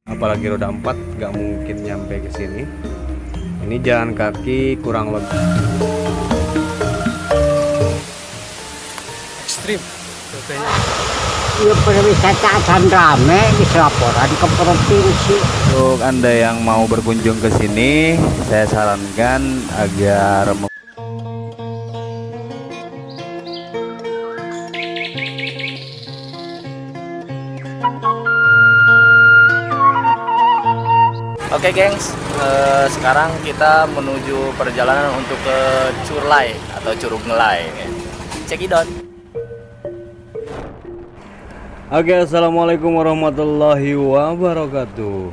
apalagi roda 4 nggak mungkin nyampe ke sini. Ini jalan kaki kurang lebih ekstrim rutenya. Iya, perwisata dan rame bisa laporan ke provinsi. Untuk Anda yang mau berkunjung ke sini, saya sarankan agar Oke gengs, sekarang kita menuju perjalanan untuk ke Curlai atau Curug Ngelai. Cekidot. Oke, assalamualaikum warahmatullahi wabarakatuh.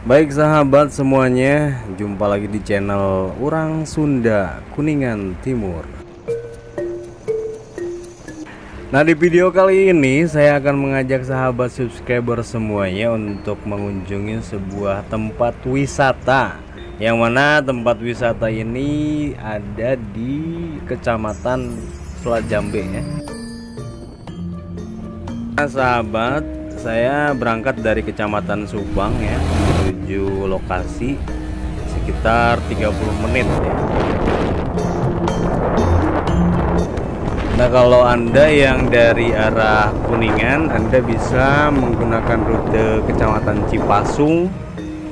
Baik sahabat semuanya, jumpa lagi di channel Orang Sunda Kuningan Timur. Nah, di video kali ini saya akan mengajak sahabat subscriber semuanya untuk mengunjungi sebuah tempat wisata, yang mana tempat wisata ini ada di Kecamatan Selat Jambe ya. Nah sahabat, saya berangkat dari Kecamatan Subang ya menuju lokasi sekitar 30 menit ya. Nah, kalau Anda yang dari arah Kuningan, Anda bisa menggunakan rute Kecamatan Cipasung,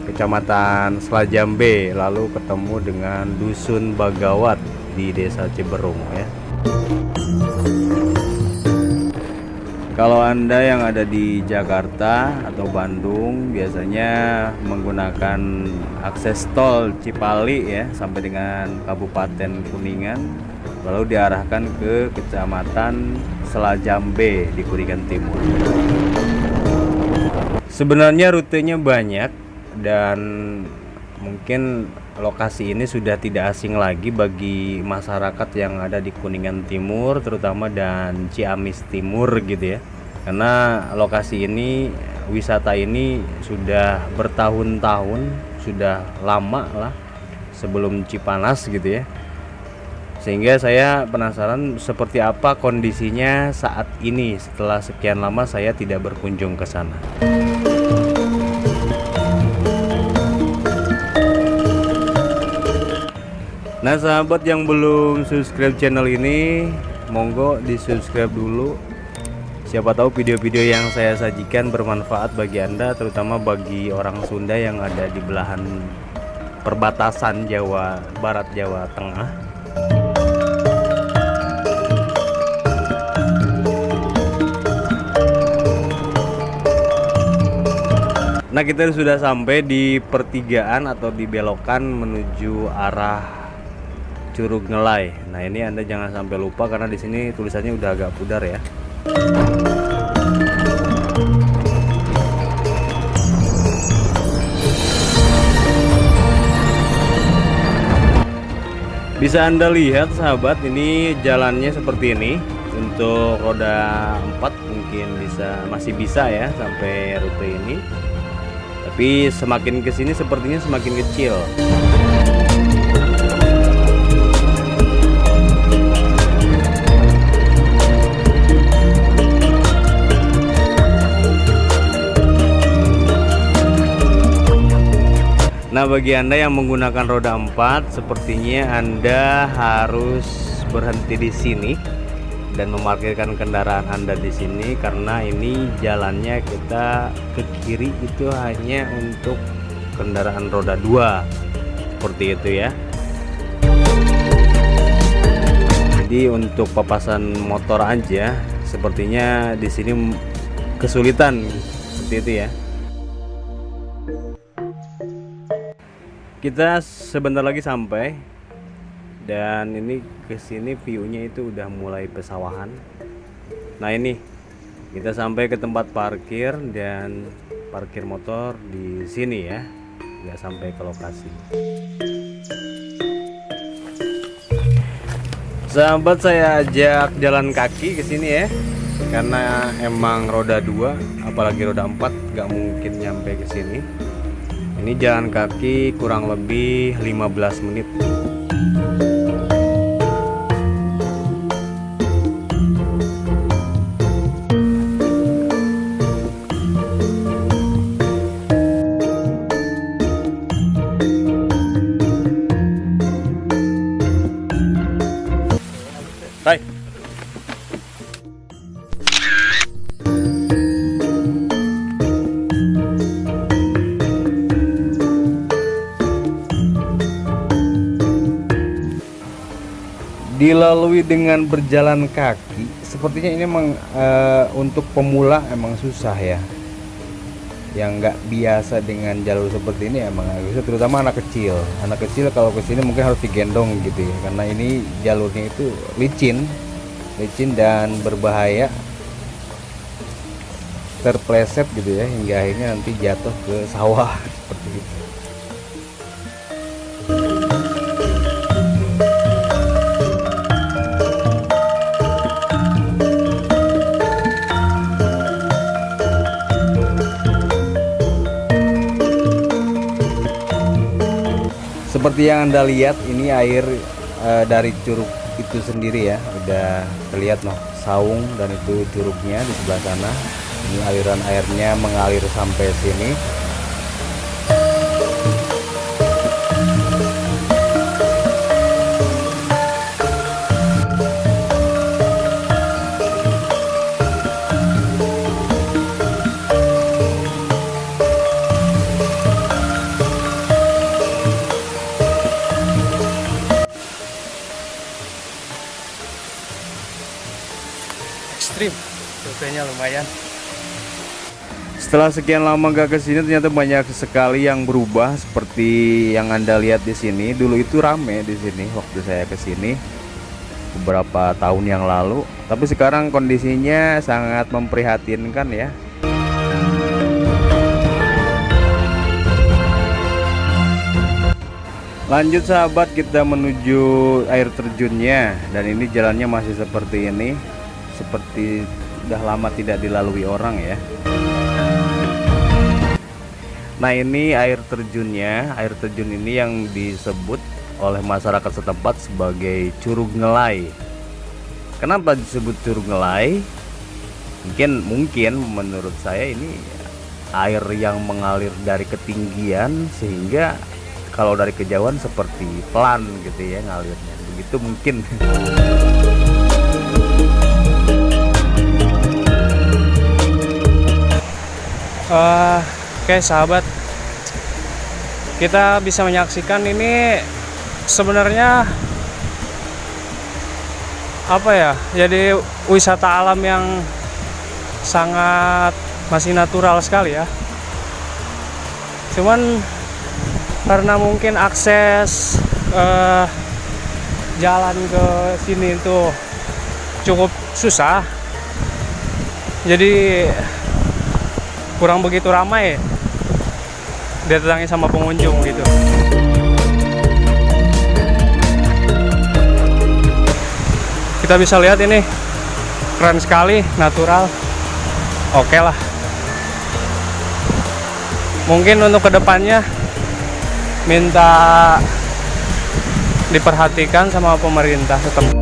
Kecamatan Selat Jambe, lalu ketemu dengan Dusun Bagawat di Desa Ciberung ya. Kalau Anda yang ada di Jakarta atau Bandung, biasanya menggunakan akses tol Cipali ya sampai dengan Kabupaten Kuningan, lalu diarahkan ke Kecamatan Selat Jambe di Kuningan Timur. Sebenarnya rutenya banyak dan mungkin lokasi ini sudah tidak asing lagi bagi masyarakat yang ada di Kuningan Timur terutama dan Ciamis Timur gitu ya. Karena lokasi ini, wisata ini sudah bertahun-tahun, sudah lama lah sebelum Cipanas gitu ya. Sehingga saya penasaran seperti apa kondisinya saat ini setelah sekian lama saya tidak berkunjung ke sana. Nah sahabat yang belum subscribe channel ini, monggo di subscribe dulu. Siapa tahu video-video yang saya sajikan bermanfaat bagi Anda, terutama bagi orang Sunda yang ada di belahan perbatasan Jawa Barat, Jawa Tengah. Nah, kita sudah sampai di pertigaan atau di belokan menuju arah Curug Ngelai. Nah, ini Anda jangan sampai lupa karena di sini tulisannya udah agak pudar ya. Bisa Anda lihat sahabat, ini jalannya seperti ini. Untuk roda 4 mungkin masih bisa ya sampai rute ini. Tapi semakin kesini sepertinya semakin kecil. Nah, bagi Anda yang menggunakan roda 4, sepertinya Anda harus berhenti di sini dan memarkirkan kendaraan Anda di sini karena ini jalannya kita ke kiri itu hanya untuk kendaraan roda 2. Seperti itu ya. Jadi untuk papasan motor aja sepertinya di sini kesulitan seperti itu ya. Kita sebentar lagi sampai, dan ini ke sini view-nya itu udah mulai pesawahan. Nah, ini kita sampai ke tempat parkir dan parkir motor di sini ya, nggak sampai ke lokasi. Sahabat, saya ajak jalan kaki ke sini ya, karena emang roda 2 apalagi roda 4 nggak mungkin nyampe ke sini. Ini jalan kaki kurang lebih 15 menit. dilalui dengan berjalan kaki. Sepertinya ini emang untuk pemula emang susah ya, yang nggak biasa dengan jalur seperti ini emang agak susah, terutama anak kecil. Anak kecil kalau kesini mungkin harus digendong gitu ya, karena ini jalurnya itu licin dan berbahaya, terpleset gitu ya, hingga akhirnya nanti jatuh ke sawah seperti itu. Seperti yang Anda lihat, ini air dari curug itu sendiri ya, udah terlihat noh, saung, dan itu curugnya di sebelah sana. Ini aliran airnya mengalir sampai sini. Ekstrim, cobanya lumayan. Setelah sekian lama gak kesini, ternyata banyak sekali yang berubah seperti yang Anda lihat di sini. Dulu itu rame di sini waktu saya kesini beberapa tahun yang lalu, tapi sekarang kondisinya sangat memprihatinkan ya. Lanjut sahabat, kita menuju air terjunnya, dan ini jalannya masih seperti ini, seperti udah lama tidak dilalui orang ya. Nah, ini air terjunnya. Air terjun ini yang disebut oleh masyarakat setempat sebagai Curug Ngelai. Kenapa disebut Curug Ngelai? Mungkin menurut saya ini air yang mengalir dari ketinggian, sehingga kalau dari kejauhan seperti pelan gitu ya ngalirnya. Begitu mungkin. Oke sahabat, kita bisa menyaksikan ini sebenarnya apa ya, jadi wisata alam yang sangat masih natural sekali ya. Cuman karena mungkin akses jalan ke sini itu cukup susah, jadi kurang begitu ramai didatangi sama pengunjung gitu. Kita bisa lihat ini keren sekali, natural. Oke lah. Mungkin untuk kedepannya minta diperhatikan sama pemerintah setempat.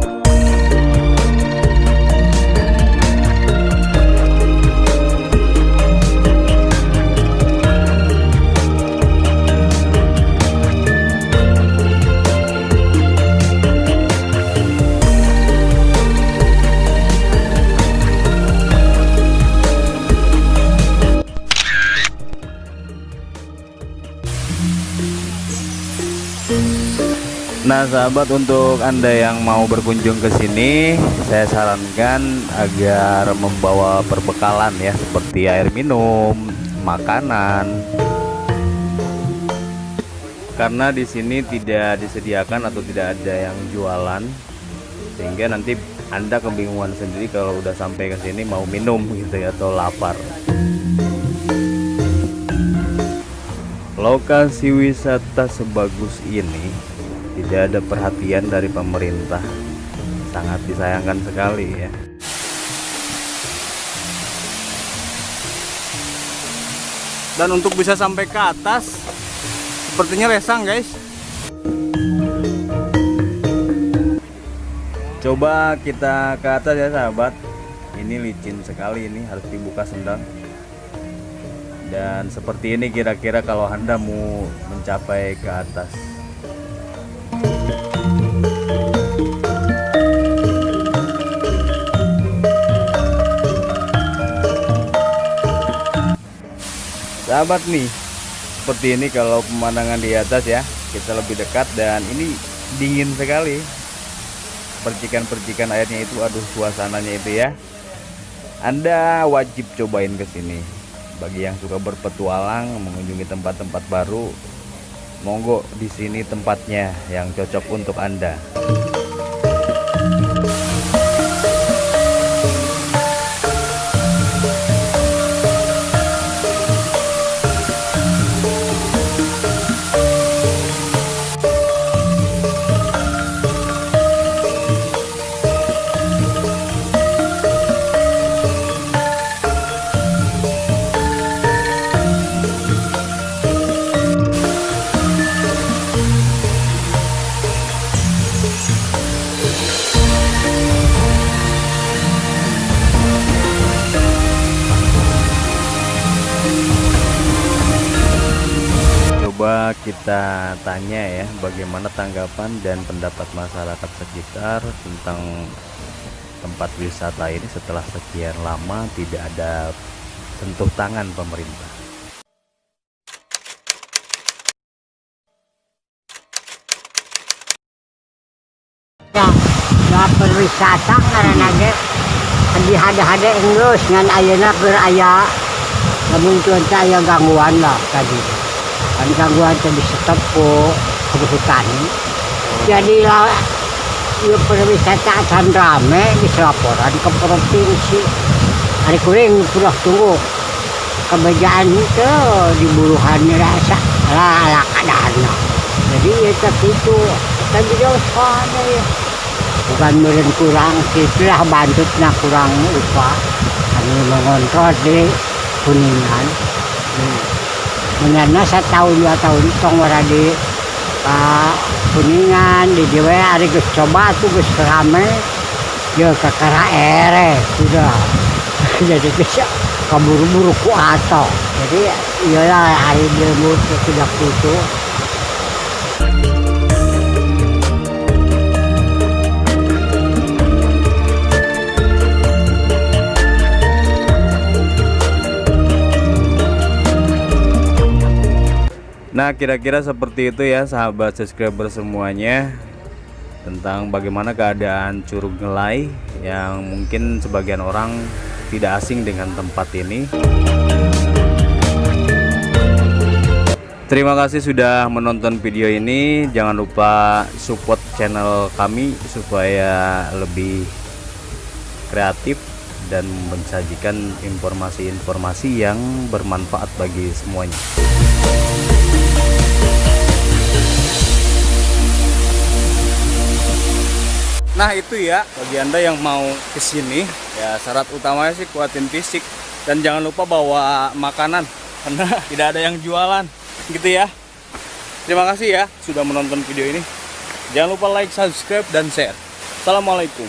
Nah sahabat, untuk Anda yang mau berkunjung ke sini, saya sarankan agar membawa perbekalan ya, seperti air minum, makanan. Karena di sini tidak disediakan atau tidak ada yang jualan, sehingga nanti Anda kebingungan sendiri kalau udah sampai ke sini mau minum gitu ya, atau lapar. Lokasi wisata sebagus ini tidak ada perhatian dari pemerintah, sangat disayangkan sekali ya. Dan untuk bisa sampai ke atas sepertinya resang guys. Coba kita ke atas ya sahabat. Ini licin sekali, ini harus dibuka sendang. Dan seperti ini kira-kira kalau Anda mau mencapai ke atas. Sahabat nih, seperti ini kalau pemandangan di atas ya, kita lebih dekat, dan ini dingin sekali. percikan-percikan airnya itu, aduh suasananya itu ya. Anda wajib cobain ke sini. Bagi yang suka berpetualang, mengunjungi tempat-tempat baru, monggo di sini tempatnya yang cocok untuk Anda. Coba kita tanya ya, bagaimana tanggapan dan pendapat masyarakat sekitar tentang tempat wisata ini setelah sekian lama tidak ada sentuh tangan pemerintah. Ya perwisata karena di hada-hada Inggris ngan ayeuna keur aya lamun cuaca aya gangguan lah tadi. Kan gangguan teh disetop ku perhutani. Jadi lah ieu perwisata acan rame diselaporan ke provinsi. Ari kuring kurang tunggu kebejaaan itu di Buruhan rasa ala kadana. Jadi eta kitu kita juga soalnya ya. Bukan meureun kurang situlah bantutna kurang upah. Anu mengontrol di Kuningan. Menyana 1 tahun 2 tahun tong wara di Kuningan di dieu ari geus coba tuh geus rame. Ye kakara ere sudah. Jadi bisa kaburu-buru ku ato. Jadi iyalah hari ilmu sudah putu. Nah, kira-kira seperti itu ya sahabat subscriber semuanya, tentang bagaimana keadaan Curug Ngelai yang mungkin sebagian orang tidak asing dengan tempat ini. Terima kasih sudah menonton video ini. Jangan lupa support channel kami supaya lebih kreatif dan mensajikan informasi-informasi yang bermanfaat bagi semuanya. Nah itu ya, bagi Anda yang mau kesini, ya syarat utamanya sih kuatin fisik. Dan jangan lupa bawa makanan, karena tidak ada yang jualan, gitu ya. Terima kasih ya, sudah menonton video ini. Jangan lupa like, subscribe, dan share. Assalamualaikum.